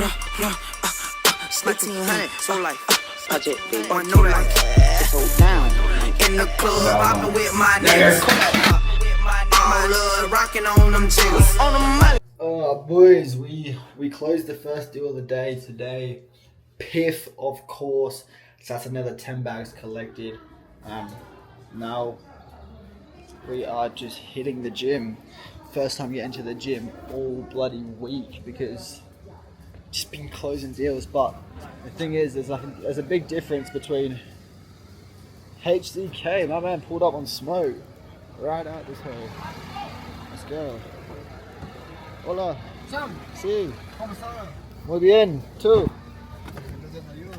It's 1900, so like, or no like, in the club, poppin' with my niggas. All love, rockin' on them jiggers. On the money. Oh, boys, we closed the first deal of the day today. Piff, of course. So that's another 10 bags collected. Now we are just hitting the gym. First time getting to the gym all bloody week because just been closing deals. But the thing is, there's a big difference between HDK. My man pulled up on smoke right out this hole. Let's go. Hola. Sam, Sí. ¿cómo estás? Muy bien. Tú. Gracias a Dios.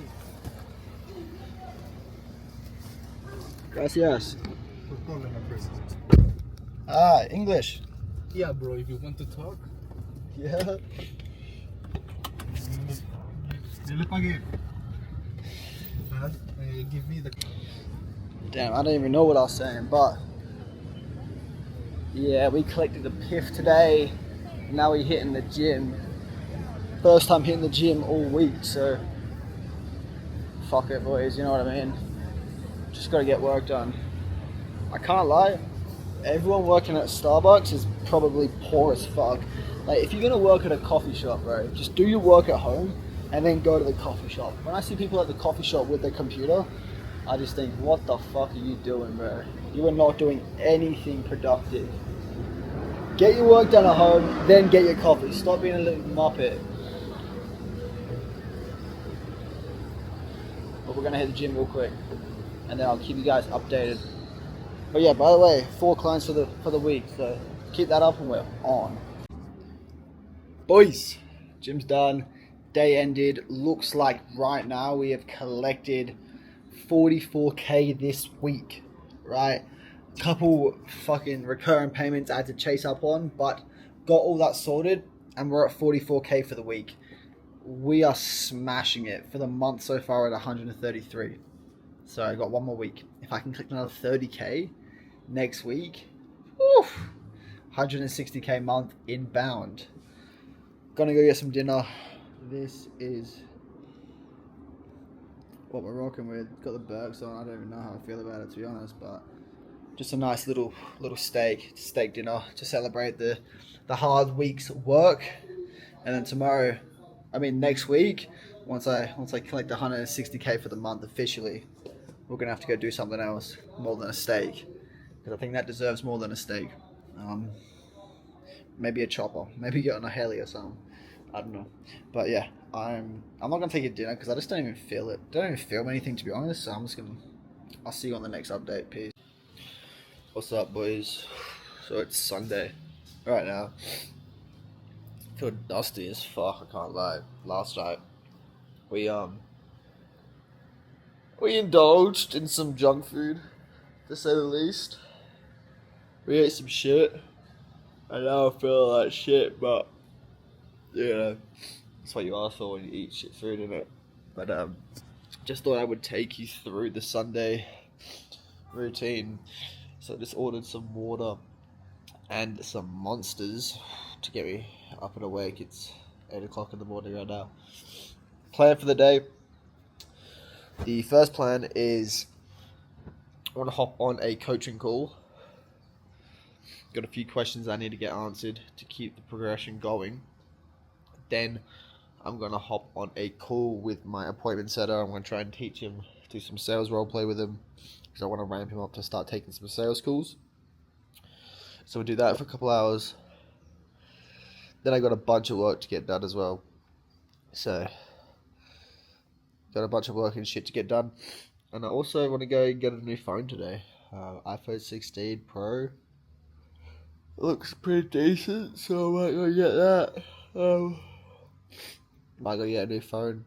Gracias. Por calling my president. Ah, English. Yeah, bro, if you want to talk. Yeah. Yo le pagué. Give me the. Damn, I don't even know what I was saying, but yeah, we collected the piff today. Now we're hitting the gym. First time hitting the gym all week, so fuck it, boys. You know what I mean? Just gotta get work done. I can't lie. Everyone working at Starbucks is probably poor as fuck. Like, if you're gonna work at a coffee shop, bro, just do your work at home and then go to the coffee shop. When I see people at the coffee shop with their computer, I just think, what the fuck are you doing, bro? You are not doing anything productive. Get your work done at home, then get your coffee. Stop being a little muppet. But we're gonna hit the gym real quick, and then I'll keep you guys updated. But yeah, by the way, 4 clients for the week, so keep that up and we're on. Boys, gym's done. Day ended. Looks like right now we have collected 44k this week, right? Couple fucking recurring payments I had to chase up on, but got all that sorted and we're at 44k for the week. We are smashing it. For the month so far at 133. So I got one more week. If I can click another 30k next week, oof, 160k month inbound. Gonna go get some dinner. This is what we're rocking with. Got the burgers on. I don't even know how I feel about it, to be honest, but just a nice little steak dinner to celebrate the hard week's work. And then next week, once I collect 160k for the month officially, we're gonna have to go do something else more than a steak, because I think that deserves more than a steak. Maybe a chopper, maybe get on a heli or something. I don't know, but yeah, I'm not gonna take a dinner because I just don't even feel it. Don't even feel anything, to be honest. So I'll see you on the next update. Peace. What's up, boys? So it's Sunday right now. I feel dusty as fuck. I can't lie. Last night we indulged in some junk food, to say the least. We ate some shit. I know I feel like shit, but yeah, that's what you ask for when you eat shit food, innit? But just thought I would take you through the Sunday routine. So I just ordered some water and some Monsters to get me up and awake. It's 8 o'clock in the morning right now. Plan for the day. The first plan is I want to hop on a coaching call. Got a few questions I need to get answered to keep the progression going. Then I'm going to hop on a call with my appointment setter. I'm going to try and teach him, do some sales role play with him, because I want to ramp him up to start taking some sales calls. So we'll do that for a couple hours. Then I got a bunch of work to get done as well. So got a bunch of work and shit to get done. And I also want to go and get a new phone today. iPhone 16 Pro. Looks pretty decent, so I might go get that. Might go get a new phone.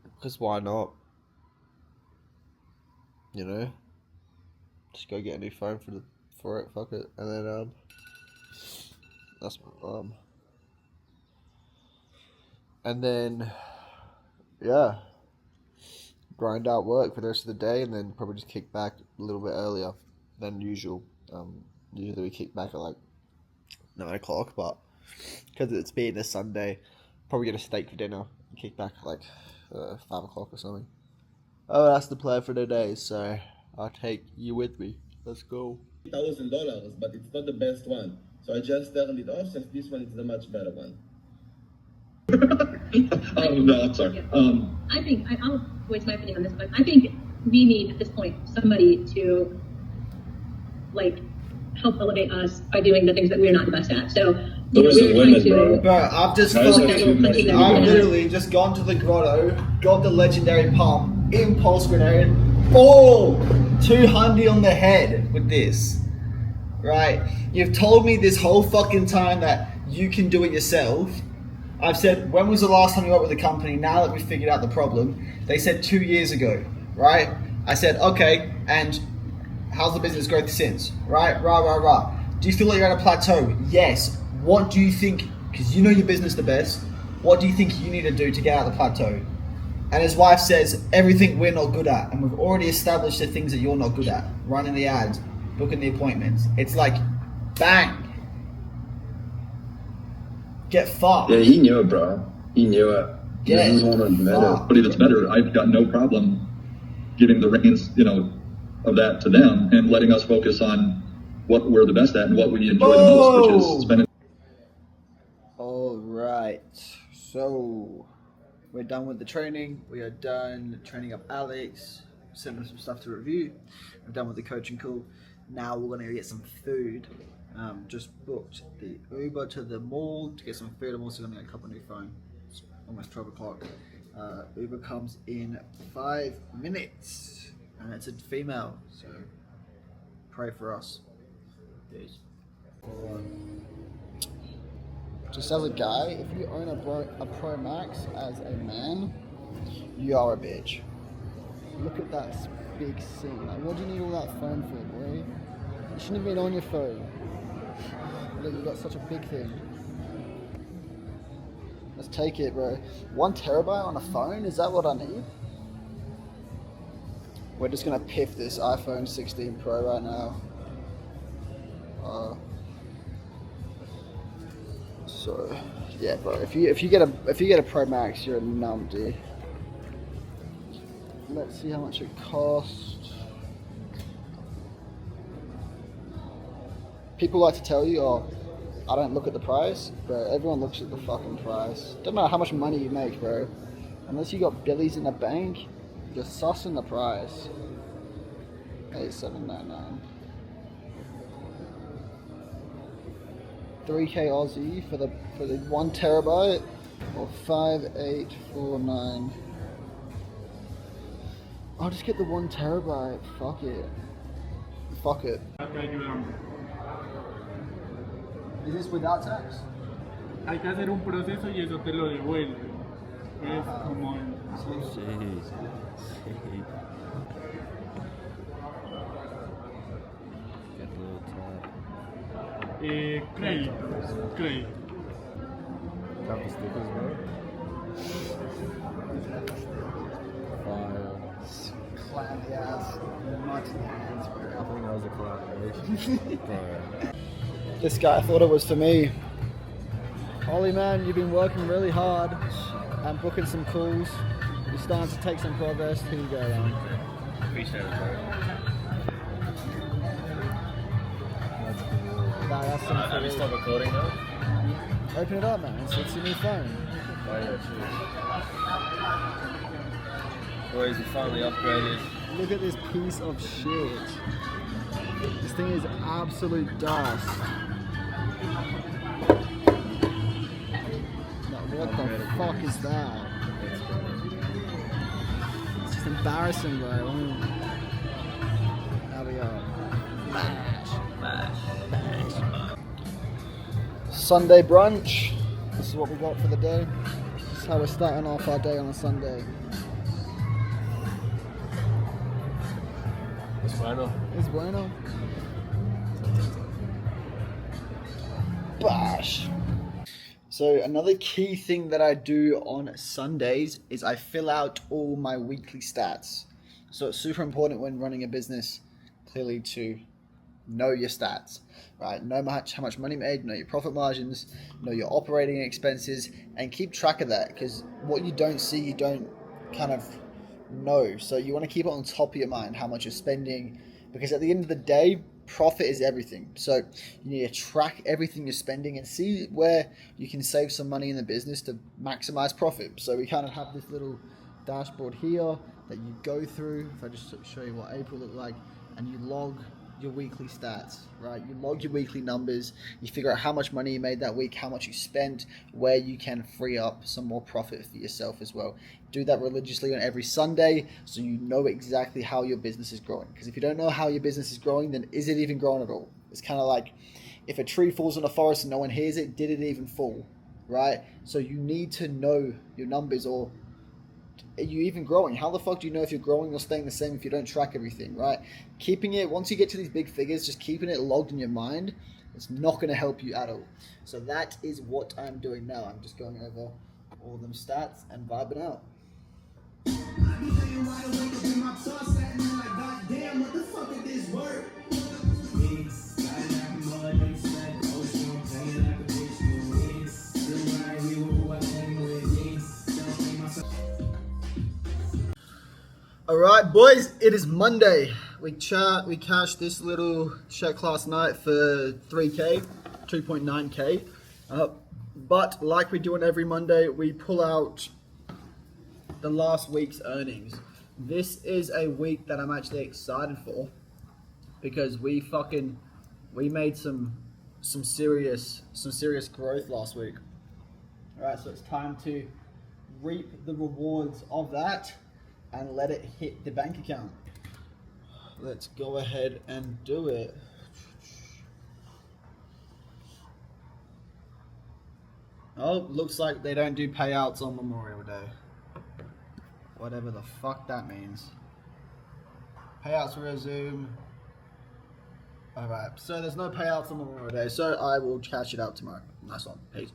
Because why not? You know? Just go get a new phone for it, fuck it. And then, that's my mum. And then, yeah. Grind out work for the rest of the day and then probably just kick back a little bit earlier than usual. Usually we kick back at like 9 o'clock, but because it's being a Sunday, probably get a steak for dinner and kick back at like 5 o'clock or something. Oh, that's the plan for today, so I'll take you with me. Let's go. $1,000, but it's not the best one. So I just turned it off since this one is the much better one. Oh, no, I'm sorry. I think, I'll voice my opinion on this, but I think we need, at this point, somebody to, like, help elevate us by doing the things that we're not the best at. So, you know, we're trying to... Bro, I've just I've literally just gone to the grotto, got the legendary pump, impulse grenade, boom! 200 on the head with this. Right? You've told me this whole fucking time that you can do it yourself. I've said, when was the last time you worked with a company? Now that we figured out the problem, they said 2 years ago, right? I said, okay, and how's the business growth since? Right? Rah. Do you feel like you're at a plateau? Yes. What do you think, because you know your business the best, what do you think you need to do to get out of the plateau? And his wife says, everything we're not good at. And we've already established the things that you're not good at. Running the ads, booking the appointments. It's like, bang. Get fucked. Yeah, he knew it, bro. He knew it. He doesn't want to admit it. Somebody that's better, I've got no problem giving the reins, you know, of that to them and letting us focus on what we're the best at and what we enjoy the most, which is spending. All right. So we're done with the training. We are done training up Alex, sent him some stuff to review. We're done with the coaching call. Now we're gonna go get some food. Just booked the Uber to the mall to get some food. I'm also gonna get a couple new phone. It's almost 12 o'clock. Uber comes in 5 minutes, and it's a female. So pray for us. Peace. Just as a guy, if you own a Pro Max as a man, you are a bitch. Look at that big scene. Like, what do you need all that phone for, boy? You shouldn't have been on your phone. Look, you got such a big thing. Let's take it, bro. 1 terabyte on a phone? Is that what I need? We're just gonna piff this iPhone 16 Pro right now. So yeah, bro. If you get a Pro Max, you're a numpty. Let's see how much it costs. People like to tell you, oh, I don't look at the price, but everyone looks at the fucking price. Doesn't matter how much money you make, bro. Unless you got billies in the bank, you're sussing the price. 8799. 3K Aussie for the 1 terabyte, or 5849. I'll just get the 1 terabyte. Fuck it. Fuck it. Is this without tax? Hay que hacer un proceso y eso te lo devuelve. Es como... Sí. Crédito. Couple stickers, bro. Fire. Clammy ass. Nuts in the hands, bro. I think that was a collaboration. Fire. This guy thought it was for me. Ollie, man, you've been working really hard and booking some calls. You're starting to take some progress. Here you go, man. Appreciate it, bro. That's some Have you stopped recording now? Open it up, man. It's your new phone. Oh yeah, true. Boys, we finally upgraded. Look at this piece of shit. This thing is absolute dust. What the fuck is that? It's just embarrassing, bro. There we go. Bash. Sunday brunch. This is what we got for the day. This is how we're starting off our day on a Sunday. It's bueno. It's bueno. Bash. So another key thing that I do on Sundays is I fill out all my weekly stats. So it's super important when running a business, clearly, to know your stats, right? Know how much money made, know your profit margins, know your operating expenses, and keep track of that, because what you don't see, you don't kind of know. So you want to keep it on top of your mind, how much you're spending, because at the end of the day, profit is everything. So you need to track everything you're spending and see where you can save some money in the business to maximize profit. So we kind of have this little dashboard here that you go through. If I just show you what April looked like, and you log your weekly stats, right? You log your weekly numbers, you figure out how much money you made that week, how much you spent, where you can free up some more profit for yourself as well. Do that religiously on every Sunday so you know exactly how your business is growing. Because if you don't know how your business is growing, then is it even growing at all? It's kind of like if a tree falls in a forest and no one hears it, did it even fall, right? So you need to know your numbers, or are you even growing? How the fuck do you know if you're growing or staying the same if you don't track everything, right? Keeping it, once you get to these big figures, just keeping it logged in your mind, it's not going to help you at all. So that is what I'm doing now. I'm just going over all them stats and vibing out. All right, boys, it is Monday. We cashed this little check last night for 3K, 2.9K. But like we do on every Monday, we pull out the last week's earnings. This is a week that I'm actually excited for because we made some serious growth last week. All right, so it's time to reap the rewards of that and let it hit the bank account. Let's go ahead and do it. Oh, looks like they don't do payouts on Memorial Day. Whatever the fuck that means. Payouts resume. Alright, so there's no payouts on Memorial Day, so I will cash it out tomorrow. Nice one. Peace.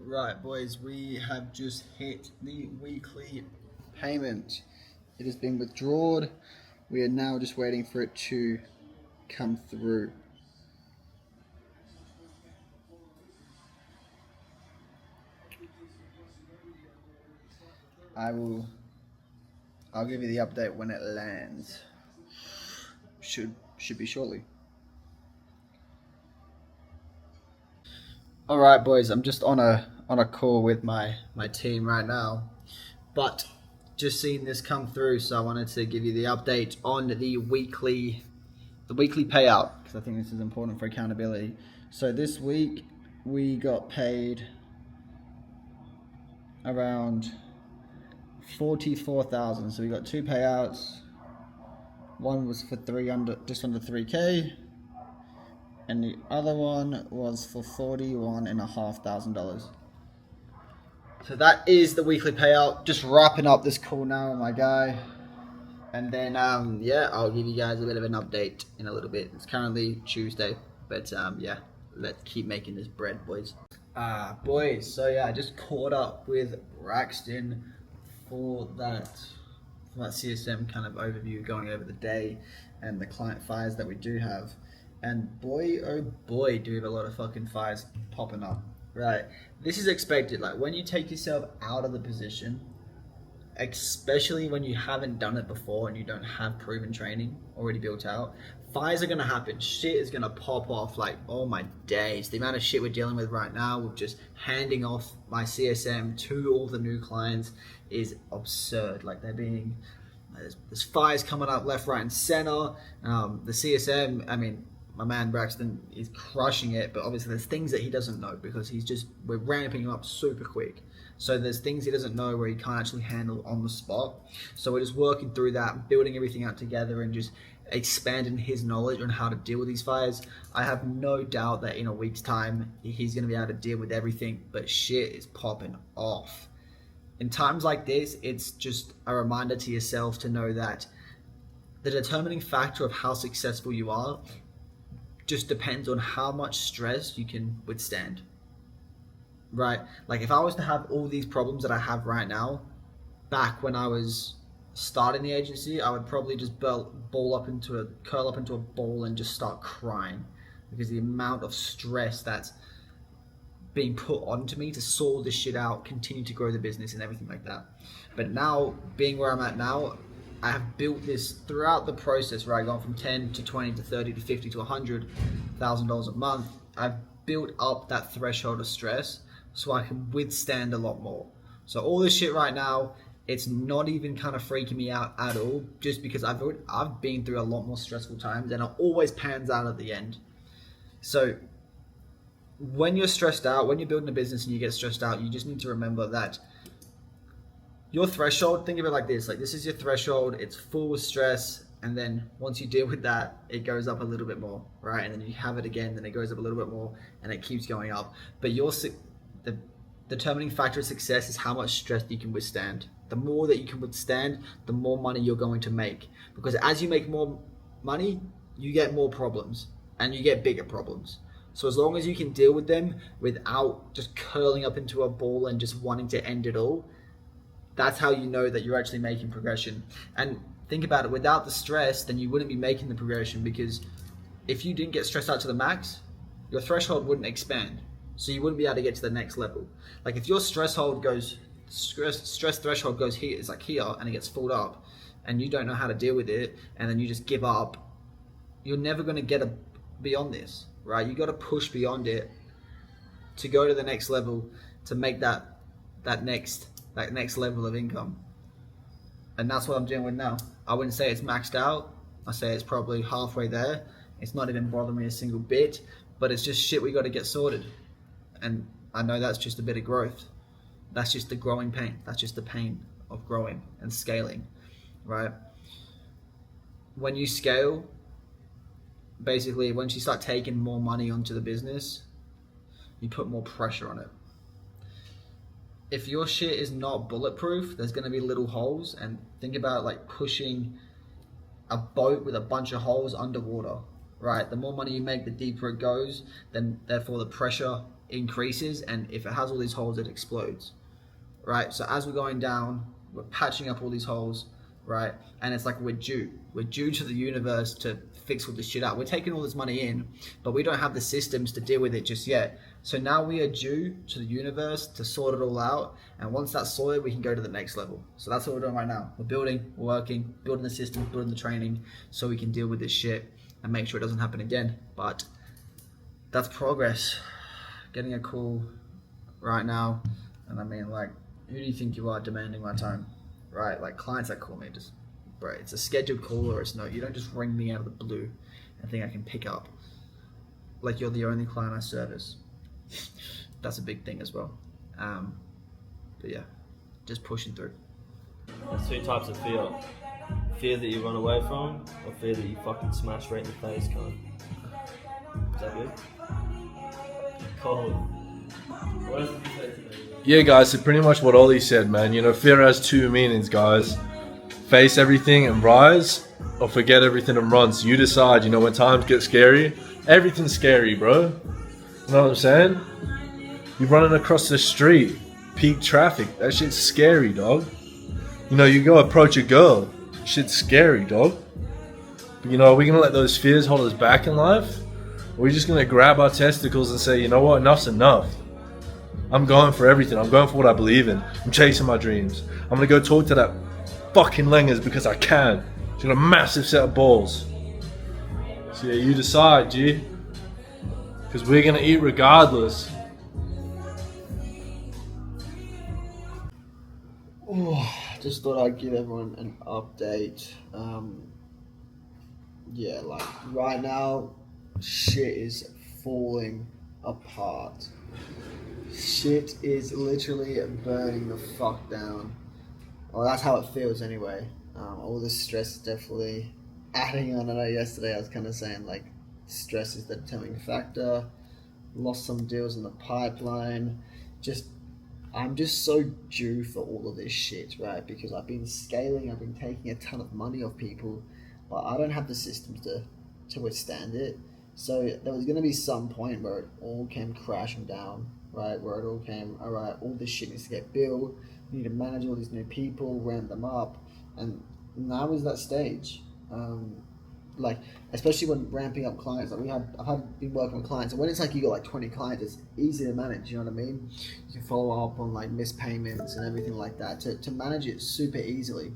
Right, boys, we have just hit the weekly payment. It has been withdrawn. We are now just waiting for it to come through. I'll give you the update when it lands. Should be shortly. All right, boys, I'm just on a call with my team right now, but just seeing this come through, so I wanted to give you the update on the weekly payout, because I think this is important for accountability. So this week we got paid around 44,000. So we got two payouts. One was for just under 3K. And the other one was for $41,500. So that is the weekly payout. Just wrapping up this call now with my guy. And then, yeah, I'll give you guys a bit of an update in a little bit. It's currently Tuesday, but yeah, let's keep making this bread, boys. Boys, so yeah, I just caught up with Braxton for that CSM kind of overview, going over the day and the client fires that we do have. And boy, oh boy, do we have a lot of fucking fires popping up, right? This is expected. Like, when you take yourself out of the position, especially when you haven't done it before and you don't have proven training already built out, fires are going to happen. Shit is going to pop off like, oh my days. The amount of shit we're dealing with right now with just handing off my CSM to all the new clients is absurd. Like, there's fires coming up left, right, and center. The CSM, I mean, my man Braxton is crushing it, but obviously there's things that he doesn't know because we're ramping him up super quick. So there's things he doesn't know where he can't actually handle on the spot. So we're just working through that, building everything out together and just expanding his knowledge on how to deal with these fires. I have no doubt that in a week's time, he's going to be able to deal with everything, but shit is popping off. In times like this, it's just a reminder to yourself to know that the determining factor of how successful you are just depends on how much stress you can withstand, right? Like, if I was to have all these problems that I have right now back when I was starting the agency, I would probably just curl up into a ball and just start crying, because the amount of stress that's being put onto me to sort this shit out, continue to grow the business and everything like that. But now, being where I'm at now, I have built this throughout the process, right? Gone from 10 to 20 to 30 to 50 to $100,000 a month. I've built up that threshold of stress so I can withstand a lot more. So all this shit right now, it's not even kind of freaking me out at all, just because I've been through a lot more stressful times, and it always pans out at the end. So when you're stressed out, when you're building a business and you get stressed out, you just need to remember that your threshold, think of it like this is your threshold, it's full with stress, and then once you deal with that, it goes up a little bit more, right? And then you have it again, then it goes up a little bit more, and it keeps going up. But the determining factor of success is how much stress you can withstand. The more that you can withstand, the more money you're going to make. Because as you make more money, you get more problems, and you get bigger problems. So as long as you can deal with them without just curling up into a ball and just wanting to end it all, that's how you know that you're actually making progression. And think about it, without the stress, then you wouldn't be making the progression, because if you didn't get stressed out to the max, your threshold wouldn't expand. So you wouldn't be able to get to the next level. Like if your stress threshold goes here, it's like here, and it gets filled up, and you don't know how to deal with it, and then you just give up, you're never going to get beyond this, right? You got to push beyond it to go to the next level, to make that next level of income. And that's what I'm dealing with now. I wouldn't say it's maxed out. I say it's probably halfway there. It's not even bothering me a single bit, but it's just shit we got to get sorted. And I know that's just a bit of growth. That's just the growing pain. That's just the pain of growing and scaling, right? When you scale, basically, once you start taking more money onto the business, you put more pressure on it. If your shit is not bulletproof, there's going to be little holes. And think about it like pushing a boat with a bunch of holes underwater, right? The more money you make, the deeper it goes, then therefore the pressure increases, and if it has all these holes, it explodes, right? So as we're going down, we're patching up all these holes, right? And it's like we're due to the universe to fix all this shit out. We're taking all this money in, but we don't have the systems to deal with it just yet. So now we are due to the universe to sort it all out, and once that's sorted, we can go to the next level. So that's what we're doing right now. We're building, we're working, building the systems, building the training, so we can deal with this shit and make sure it doesn't happen again. But that's progress. Getting a call right now, and I mean, like, who do you think you are demanding my time, right? Like clients that call me, just, bro, it's a scheduled call or it's no. You don't just ring me out of the blue and think I can pick up. Like you're the only client I service. That's a big thing as well. But yeah, just pushing through. There's two types of fear. Fear that you run away from, or fear that you fucking smash right in the face, cunt. Is that good? Cold. What else did you say today? Yeah, guys, so pretty much what Ollie said, man. You know, fear has two meanings, guys. Face everything and rise, or forget everything and run. So you decide, you know, when times get scary, everything's scary, bro. You know what I'm saying? You're running across the street, peak traffic. That shit's scary, dog. You know, you go approach a girl. Shit's scary, dog. But, you know, are we going to let those fears hold us back in life? Or are we just going to grab our testicles and say, you know what, enough's enough. I'm going for everything. I'm going for what I believe in. I'm chasing my dreams. I'm going to go talk to that fucking Lengers because I can. She's got a massive set of balls. So yeah, you decide, G. Because we're going to eat regardless. Just thought I'd give everyone an update. Yeah, like right now, shit is falling apart. Shit is literally burning the fuck down. Well, that's how it feels anyway. All this stress is definitely adding on. I know yesterday I was kind of saying like stress is the determining factor. Lost some deals in the pipeline. I'm just so due for all of this shit, right? Because I've been scaling, I've been taking a ton of money off people, but I don't have the systems to withstand it. So there was going to be some point where it all came crashing down, right? Where it all came, all right, all this shit needs to get built. We need to manage all these new people, ramp them up. And now is that stage. Like, especially when ramping up clients, like I've been working with clients, and when it's like you got like 20 clients, it's easy to manage, you know what I mean? You can follow up on like missed payments and everything like that to manage it super easily.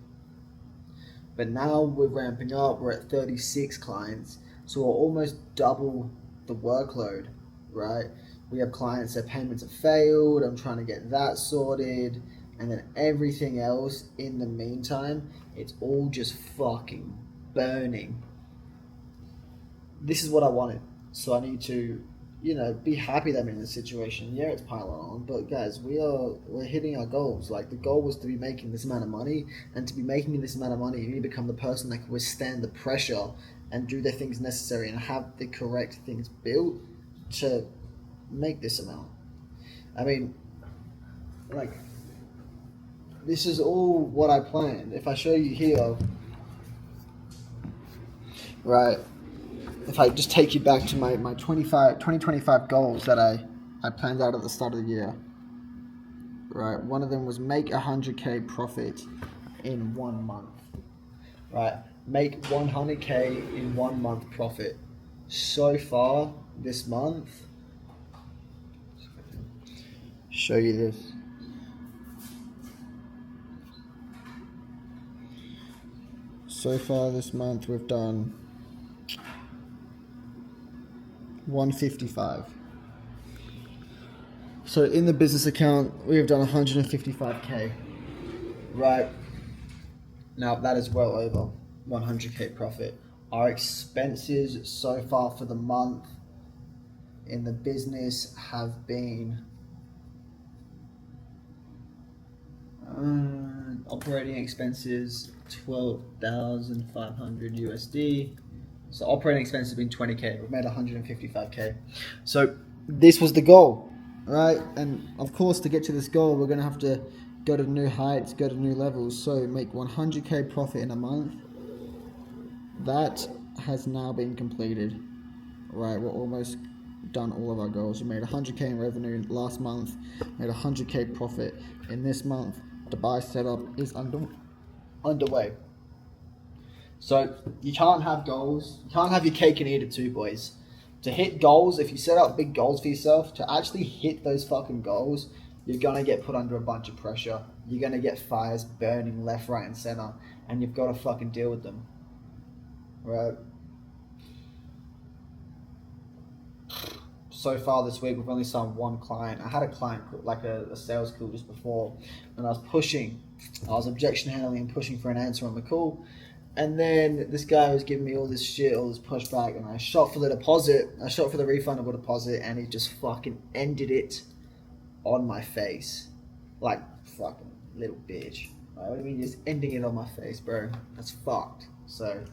But now we're ramping up, we're at 36 clients, so we're almost double the workload, right? We have clients that payments have failed, I'm trying to get that sorted, and then everything else in the meantime, it's all just fucking burning. This is what I wanted, so I need to, you know, be happy that I'm in this situation. Yeah, it's piling on, but guys, we're hitting our goals. Like, the goal was to be making this amount of money, and to be making this amount of money, you need to become the person that can withstand the pressure and do the things necessary and have the correct things built to make this amount. I mean, like, this is all what I planned. If I show you here, right, if I just take you back to my 2025 goals that I planned out at the start of the year, right? One of them was make 100K profit in 1 month, right? Make 100K in 1 month profit. So far this month, show you this. So far this month we've done 155. So in the business account, we have done 155K. Right. Now that is well over 100K profit. Our expenses so far for the month in the business have been operating expenses 12,500 USD. So operating expenses have been 20K. We've made 155K. So this was the goal, right? And of course, to get to this goal, we're going to have to go to new heights, go to new levels. So make 100K profit in a month. That has now been completed, right? We're almost done all of our goals. We made 100K in revenue last month, made 100K profit in this month. Dubai setup is underway. So you can't have goals. You can't have your cake and eat it too, boys. To hit goals, if you set up big goals for yourself, to actually hit those fucking goals, you're going to get put under a bunch of pressure. You're going to get fires burning left, right, and center. And you've got to fucking deal with them. Right? So far this week, we've only signed one client. I had a client, like a sales call just before, and I was pushing. I was objection handling and pushing for an answer on the call. And then this guy was giving me all this shit, all this pushback, and I shot for the deposit. I shot for the refundable deposit, and he just fucking ended it on my face. Like, fucking little bitch. Like, what do you mean just ending it on my face, bro? That's fucked. So,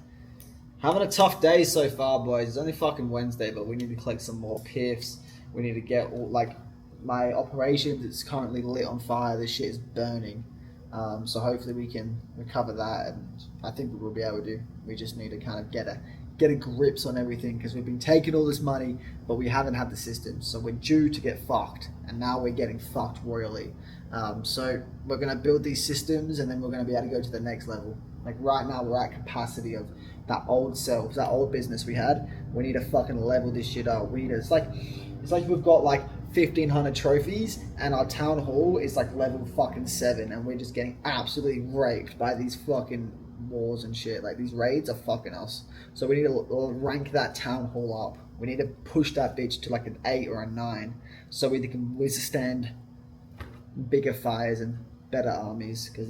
having a tough day so far, boys. It's only fucking Wednesday, but we need to collect some more piffs. We need to get all, like, my operations is currently lit on fire. This shit is burning. So hopefully we can recover that, and I think we will be able to. We just need to kind of get a grips on everything, because we've been taking all this money, but we haven't had the systems. So we're due to get fucked, and now we're getting fucked royally. So we're going to build these systems, and then we're going to be able to go to the next level. Like right now we're at capacity of that old self, that old business we had. We need to fucking level this shit up. We need to, it's like we've got like 1,500 trophies, and our town hall is like level fucking 7, and we're just getting absolutely raped by these fucking wars and shit. Like, these raids are fucking us. So we need to rank that town hall up. We need to push that bitch to like an 8 or a 9, so we can withstand bigger fires and better armies, because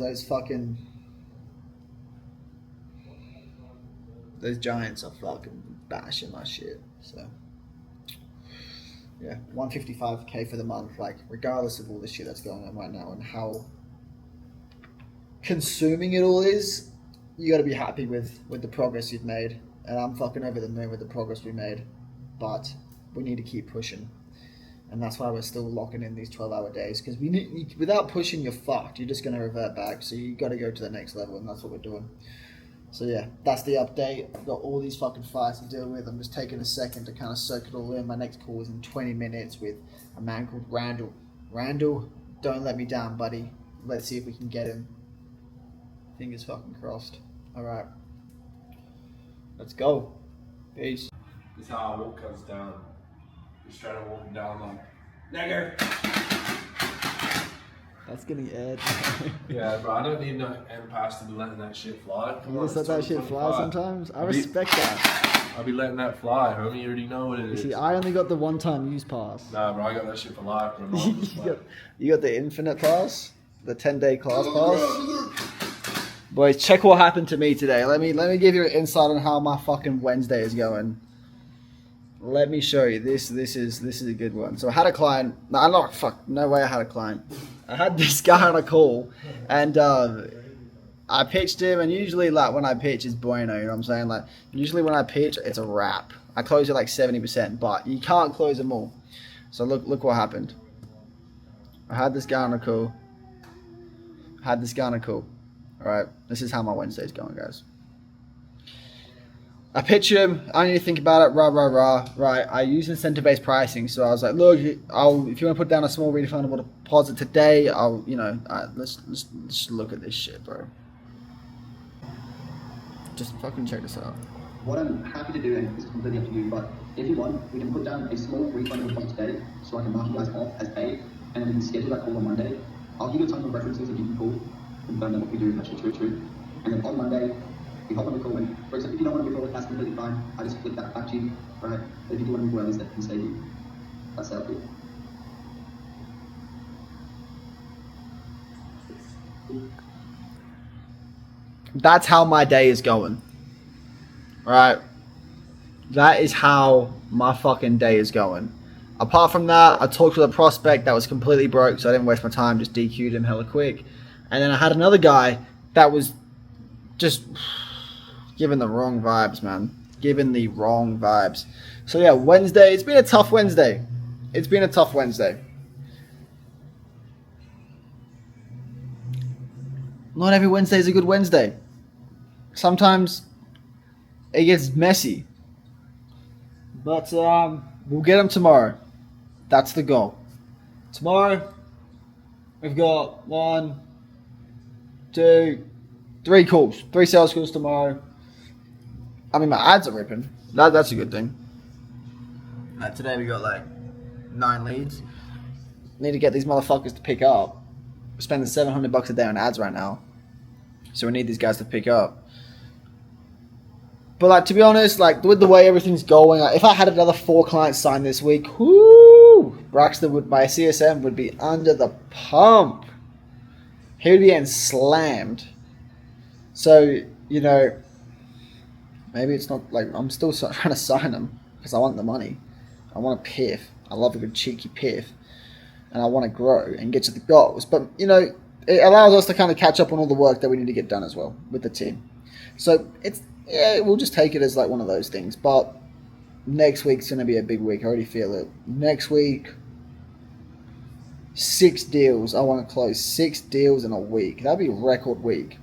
those giants are fucking bashing my shit. So yeah, 155K for the month, like, regardless of all the shit that's going on right now and how consuming it all is, you got to be happy with the progress you've made. And I'm fucking over the moon with the progress we made, but we need to keep pushing. And that's why we're still locking in these 12-hour days, because without pushing, you're fucked. You're just going to revert back. So you got to go to the next level, and that's what we're doing. So yeah, that's the update. I've got all these fucking fights to deal with. I'm just taking a second to kind of soak it all in. My next call is in 20 minutes with a man called Randall. Randall, don't let me down, buddy. Let's see if we can get him. Fingers fucking crossed. Alright. Let's go. Peace. This is how I walk comes down. Just trying to walk down like, nigger. That's getting aired. Yeah, bro, I don't need no M-Pass to be letting that shit fly. Come You on, just let that shit fly 2025. sometimes? I respect that. I'll be letting that fly, homie. You already know what it You is. see, I only got the one-time use pass. Nah, bro, I got that shit for life, bro. You got the infinite pass? The 10-day class pass? Boys, check what happened to me today. Let me give you an insight on how my fucking Wednesday is going. Let me show you. This is a good one. So I had a client. No way I had a client. I had this guy on a call, and I pitched him. And usually, like when I pitch, it's bueno. You know what I'm saying? Like usually when I pitch, it's a wrap. I close it like 70%, but you can't close them all. So look what happened. I had this guy on a call. All right, this is how my Wednesday's going, guys. I pitch him. I need to think about it. Right. I use incentive-based pricing, so I was like, look, if you want to put down a small refundable deposit today, let's look at this shit, bro. Just fucking check this out. What I'm happy to do, and it's completely up to you, but if you want, we can put down a small refundable deposit today, so I can mark you guys off as paid, and then we can schedule that call on Monday. I'll give you a ton of references that you can pull, confirm that what we do is actually true. And then on Monday, we hop on the call, and for example, if you don't want to move forward, that's completely fine. I just flip that back to you, right? But if you do want to move forward, that can save you. That's how I feel. That's how my day is going. Right? That is how my fucking day is going. Apart from that, I talked to a prospect that was completely broke, so I didn't waste my time, just DQ'd him hella quick. And then I had another guy that was just giving the wrong vibes, man. Giving the wrong vibes. So yeah, Wednesday, it's been a tough Wednesday. Not every Wednesday is a good Wednesday. Sometimes it gets messy. But we'll get them tomorrow. That's the goal. Tomorrow, we've got 1, 2, 3 calls. 3 sales calls tomorrow. I mean, my ads are ripping. That's a good thing. Today we got like 9 leads. Need to get these motherfuckers to pick up. We're spending $700 a day on ads right now. So we need these guys to pick up. But like, to be honest, like with the way everything's going, like, if I had another 4 clients signed this week, whoo, Braxton my CSM would be under the pump. He would be getting slammed. So, you know, maybe it's not like I'm still trying to sign them because I want the money. I want a piff. I love a good cheeky piff. And I want to grow and get to the goals. But, you know, it allows us to kind of catch up on all the work that we need to get done as well with the team. So we'll just take it as like one of those things. But next week's going to be a big week. I already feel it. Next week, 6 deals. I want to close 6 deals in a week. That'd be a record week.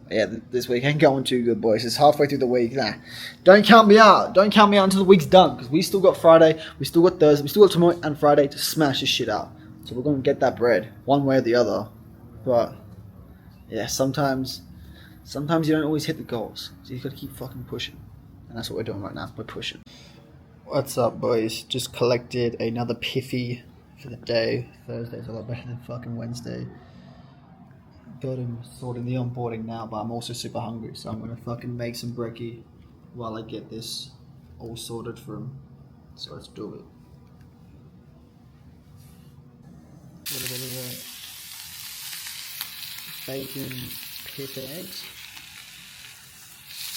Yeah, this week ain't going too good, boys. It's halfway through the week. Nah, don't count me out. Don't count me out until the week's done, because we still got Friday, we still got Thursday, we still got tomorrow and Friday to smash this shit out. So we're going to get that bread, one way or the other. But, yeah, sometimes you don't always hit the goals. So you got to keep fucking pushing. And that's what we're doing right now. We're pushing. What's up, boys? Just collected another piffy for the day. Thursday's a lot better than fucking Wednesday. Got him sorting the onboarding now, but I'm also super hungry, so I'm gonna fucking make some brekkie while I get this all sorted for him. So let's do it. A little bit of bacon, piff and eggs.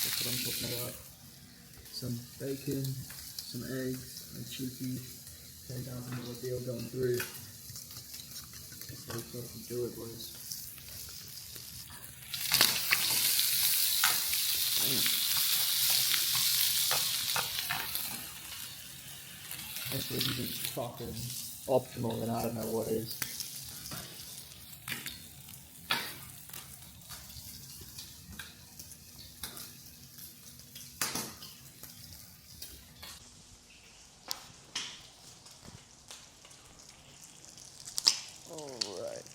That's what I'm talking about. Some bacon, some eggs, and cheeky. $10,000 deal going through. That's how we fucking do it, boys. This isn't fucking optimal, then I don't know what is. Alright.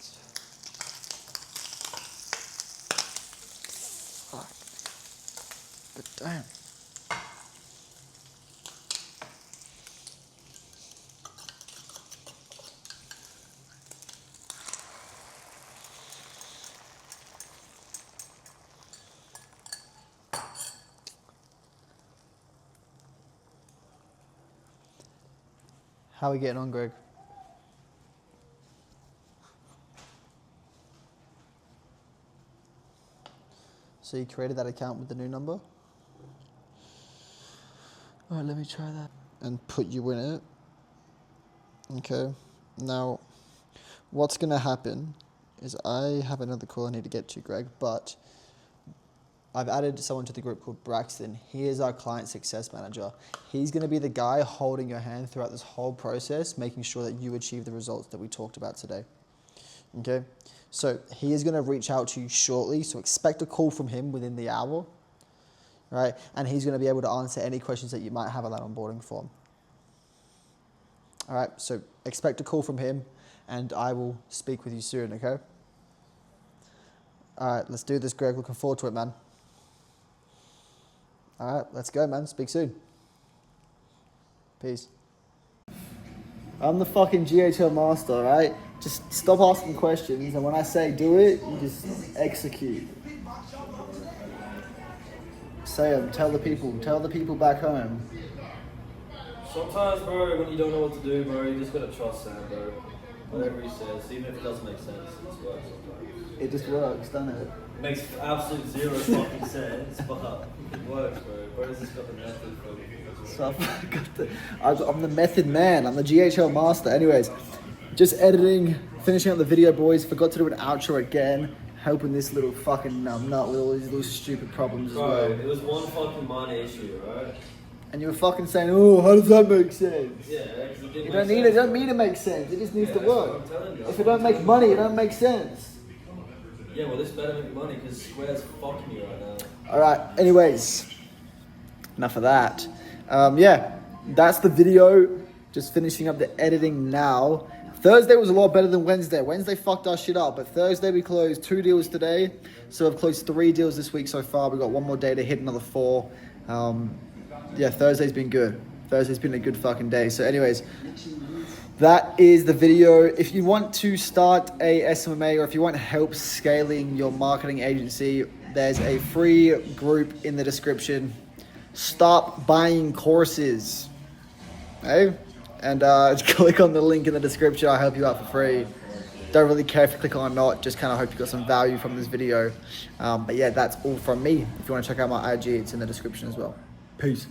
How are we getting on, Greg? So you created that account with the new number? All right, let me try that. And put you in it. Okay. Now, what's going to happen is I have another call I need to get to, Greg, but I've added someone to the group called Braxton. He is our client success manager. He's going to be the guy holding your hand throughout this whole process, making sure that you achieve the results that we talked about today. Okay? So he is going to reach out to you shortly, so expect a call from him within the hour, right? And he's going to be able to answer any questions that you might have on that onboarding form. All right, so expect a call from him, and I will speak with you soon, okay? All right, let's do this, Greg. Looking forward to it, man. All right, let's go, man. Speak soon. Peace. I'm the fucking GHL master, right? Just stop asking questions, and when I say do it, you just execute. Say them. Tell the people back home. Sometimes, bro, when you don't know what to do, bro, you just gotta trust Sam, bro. Whatever he says, even if it doesn't make sense, it just works sometimes. It just works, doesn't it? It makes absolute zero fucking sense, but it works, bro. Bro's just got the method for it. So I'm the method man. I'm the GHL master. Anyways, just editing, finishing up the video, boys. Forgot to do an outro again. Helping this little fucking nut with all these little stupid problems as well. It was one fucking minor issue, right? And you were fucking saying, oh, how does that make sense? Yeah, because it didn't You don't need it. It don't mean to make sense. It just needs to work. If it don't make money, it don't make sense. Yeah, well, this better make money because Square's fucking me right now. All right. Anyways, enough of that. Yeah, that's the video. Just finishing up the editing now. Thursday was a lot better than Wednesday. Wednesday fucked our shit up, but Thursday we closed 2 deals today. So we've closed 3 deals this week so far. We've got 1 more day to hit another 4. Yeah, Thursday's been good. Thursday's been a good fucking day. So anyways, that is the video. If you want to start a SMMA or if you want help scaling your marketing agency, there's a free group in the description. Stop buying courses. Hey? And click on the link in the description. I'll help you out for free. Don't really care if you click on or not. Just kind of hope you got some value from this video. But yeah, that's all from me. If you want to check out my IG, it's in the description as well. Peace.